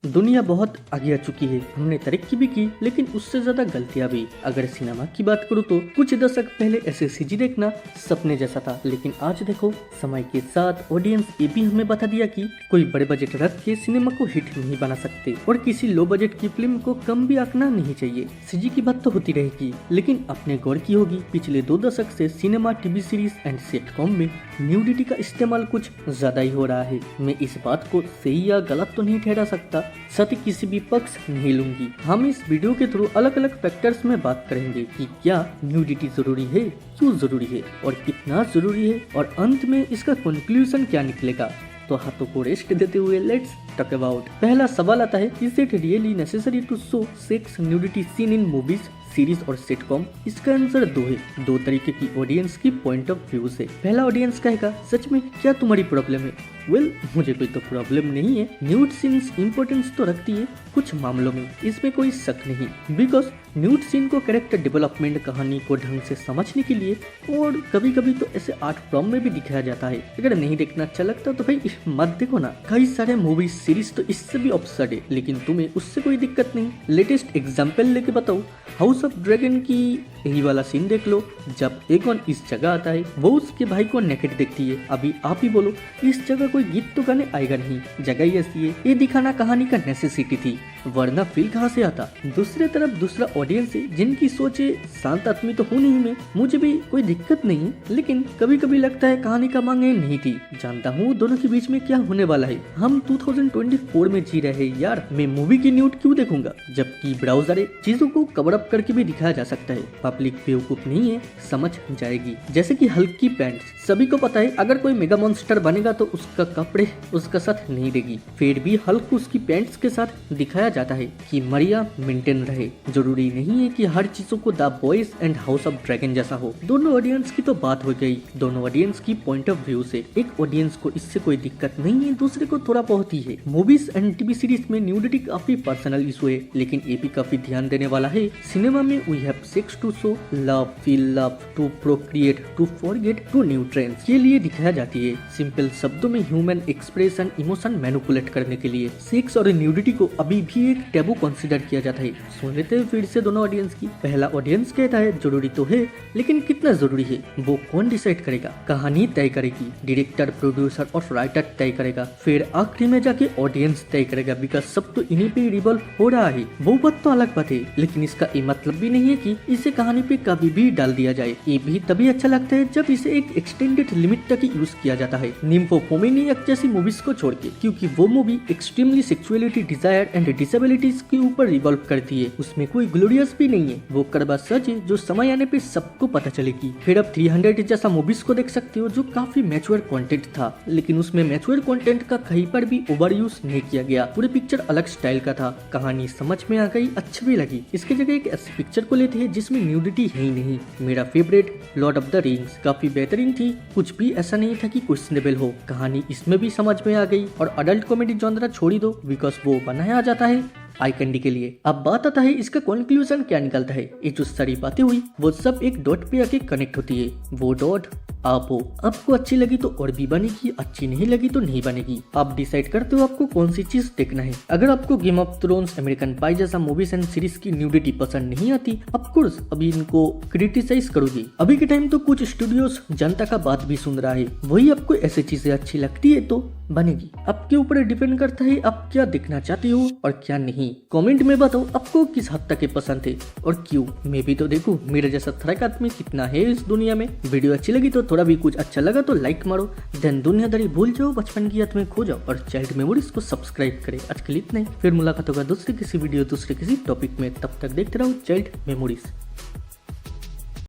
दुनिया बहुत आगे आ चुकी है, हमने तरक्की भी की लेकिन उससे ज्यादा गलतियां भी। अगर सिनेमा की बात करूँ तो कुछ दशक पहले ऐसे सीजी देखना सपने जैसा था, लेकिन आज देखो समय के साथ ऑडियंस ये भी हमें बता दिया कि कोई बड़े बजट रख के सिनेमा को हिट नहीं बना सकते और किसी लो बजट की फिल्म को कम भी आंकना नहीं चाहिए। सीजी की बात तो होती रहेगी, लेकिन अपने गौर की होगी पिछले 2 दशक से cinema, TV series and sitcom में न्यूडिटी का इस्तेमाल कुछ ज्यादा ही हो रहा है। मैं इस बात को सही या गलत तो नहीं ठहरा सकता, साथ ही किसी भी पक्ष नहीं लूंगी। हम इस वीडियो के थ्रू अलग अलग फैक्टर्स में बात करेंगे कि क्या न्यूडिटी जरूरी है, क्यों जरूरी है और कितना जरूरी है, और अंत में इसका कंक्लूजन क्या निकलेगा। तो हाथों को रेस्ट देते हुए लेट्स टॉक अबाउट। पहला सवाल आता है, is it really necessary to show sex nudity scene in movies, series और सिटकॉम? इसका आंसर 2 है। 2 तरीके की ऑडियंस की पॉइंट ऑफ व्यू से। पहला ऑडियंस कहेगा, सच में क्या तुम्हारी प्रॉब्लम है? वेल, मुझे कोई तो प्रॉब्लम नहीं है। न्यूड सीन्स इंपॉर्टेंस तो रखती है कुछ मामलों में, इसमें कोई शक नहीं। बिकॉज न्यूड सीन को कैरेक्टर डेवलपमेंट, कहानी को ढंग से समझने के लिए और कभी कभी तो ऐसे आर्ट फॉर्म में भी दिखाया जाता है। अगर नहीं देखना अच्छा लगता तो भाई मत देखो ना। कई सारे मूवी सीरीज तो इससे भी अपसेट है, लेकिन तुम्हें उससे कोई दिक्कत नहीं। लेटेस्ट एग्जाम्पल लेके बताओ, हाउस ऑफ ड्रैगन की यही वाला सीन देख लो। जब एगॉन इस जगह आता है, वो उसके भाई को नेकेड देखती है। अभी आप ही बोलो, इस जगह कोई गीत तो गाने आएगा नहीं, जगह ही ऐसी है। ये दिखाना कहानी का नेसेसिटी थी, वरना फील कहाँ से आता। दूसरी तरफ दूसरा ऑडियंस है जिनकी सोचे शांत आदमी तो हूँ नहीं मैं, मुझे भी कोई दिक्कत नहीं, लेकिन कभी कभी लगता है कहानी का मांग नहीं थी। जानता हूँ दोनों के बीच में क्या होने वाला है। हम 2024 में जी रहे हैं यार, मैं मूवी की न्यूड क्यों देखूंगा, जबकि ब्राउजर चीजों को कवर अप करके भी दिखाया जा सकता है। पब्लिक बेवकूफ नहीं है, समझ जाएगी। जैसे कि हल्क की पैंट, सभी को पता है अगर कोई मेगा मॉन्स्टर बनेगा तो उसका कपड़े उसका साथ नहीं देगी, फिर भी हल्क को उसकी पैंट्स के साथ दिखाया जाता है कि मरिया मेंटेन रहे। जरूरी नहीं है कि हर चीजों को the boys and house of dragon जैसा हो। दोनों ऑडियंस की तो बात हो गई, दोनों ऑडियंस की पॉइंट ऑफ व्यू से। एक ऑडियंस को इससे कोई दिक्कत नहीं है, दूसरे को थोड़ा बहुत ही है। मूवीज एंड टीवी सीरीज में न्यूडिटी काफी पर्सनल इशू है, लेकिन ये भी काफी ध्यान देने वाला है। सिनेमा में we have sex to show love, feel love, to procreate, to forget, to nutrients के लिए दिखाया जाती है। सिंपल शब्दों में ह्यूमन एक्सप्रेशन, इमोशन मैनिपुलेट करने के लिए। सेक्स और न्यूडिटी को अभी भी एक टैबू कंसीडर किया जाता है। सुन लेते हैं फिर से दोनों ऑडियंस की। पहला ऑडियंस कहता है जरूरी तो है, लेकिन कितना जरूरी है वो कौन डिसाइड करेगा? कहानी तय करेगी, डायरेक्टर, प्रोड्यूसर और राइटर तय करेगा, फिर आखिरी में जाके ऑडियंस तय करेगा। बिकॉज सब तो इन्हीं पे रिवॉल्व हो रहा है। वो बात तो अलग बात है, लेकिन इसका ये मतलब भी नहीं है कि इसे कहानी पे कभी भी डाल दिया जाए। ये भी तभी अच्छा लगता है जब इसे एक एक्सटेंडेड लिमिट तक यूज किया जाता है, निम्फोपोमेनियक जैसी मूवीज को छोड़ के, क्योंकि वो movie extremely sexuality, desire and disabilities के ऊपर रिवॉल्व करती है। उसमें कोई ग्लोरियस भी नहीं है, वो करवा सच है जो समय आने पे सबको पता चलेगी। फिर अब 300 जैसा मूवीज को देख सकते हो जो काफी मैच्योर कंटेंट था, लेकिन उसमें मैच्योर कंटेंट का कहीं पर भी ओवर यूज नहीं किया गया। पूरी पिक्चर अलग स्टाइल का था, कहानी समझ में आ गई, अच्छी भी लगी। इसकी जगह एक ऐसी पिक्चर को लेते हैं जिसमें न्यूडिटी है ही नहीं। मेरा favourite Lord of the rings काफी बेहतरीन थी, कुछ भी ऐसा नहीं था कि क्वेश्चनेबल हो। कहानी इसमें भी समझ में आ गई, और अडल्ट कॉमेडी जॉनरा छोड़ी दो, बिकॉज वो बनाया जाता है आई कैंडी के लिए। अब बात आता है इसका कंक्लूजन क्या निकलता है। ये जो सारी बातें हुई वो सब एक डॉट पे आके कनेक्ट होती है। वो डॉट आप हो। आपको अच्छी लगी तो और भी बनेगी, अच्छी नहीं लगी तो नहीं बनेगी। आप डिसाइड करते हो आपको कौन सी चीज देखना है। अगर आपको गेम ऑफ थ्रोन्स, अमेरिकन पाई जैसा मूवीज एंड सीरीज की न्यूडिटी पसंद नहीं आती, ऑफ कोर्स अभी इनको क्रिटिसाइज करोगी। अभी के टाइम तो कुछ स्टूडियोज जनता का बात भी सुन रहा है, वही आपको ऐसी चीजें अच्छी लगती है तो बनेगी। आपके ऊपर डिपेंड करता है आप क्या देखना चाहते हो और क्या नहीं। कमेंट में बताओ आपको किस हद तक पसंद है और क्यों। मैं भी तो देखूं मेरे जैसा थरक आदमी कितना है इस दुनिया में। वीडियो अच्छी लगी तो थोड़ा भी कुछ अच्छा लगा तो लाइक मारो, देन दुनियादारी भूल जाओ, बचपन की याद में खो जाओ और चाइल्ड मेमोरीज को सब्सक्राइब करें। आज के लिए इतना ही, फिर मुलाकात होगा दूसरे किसी वीडियो, दूसरे किसी टॉपिक में। तब तक देखते रहो चाइल्ड मेमोरीज।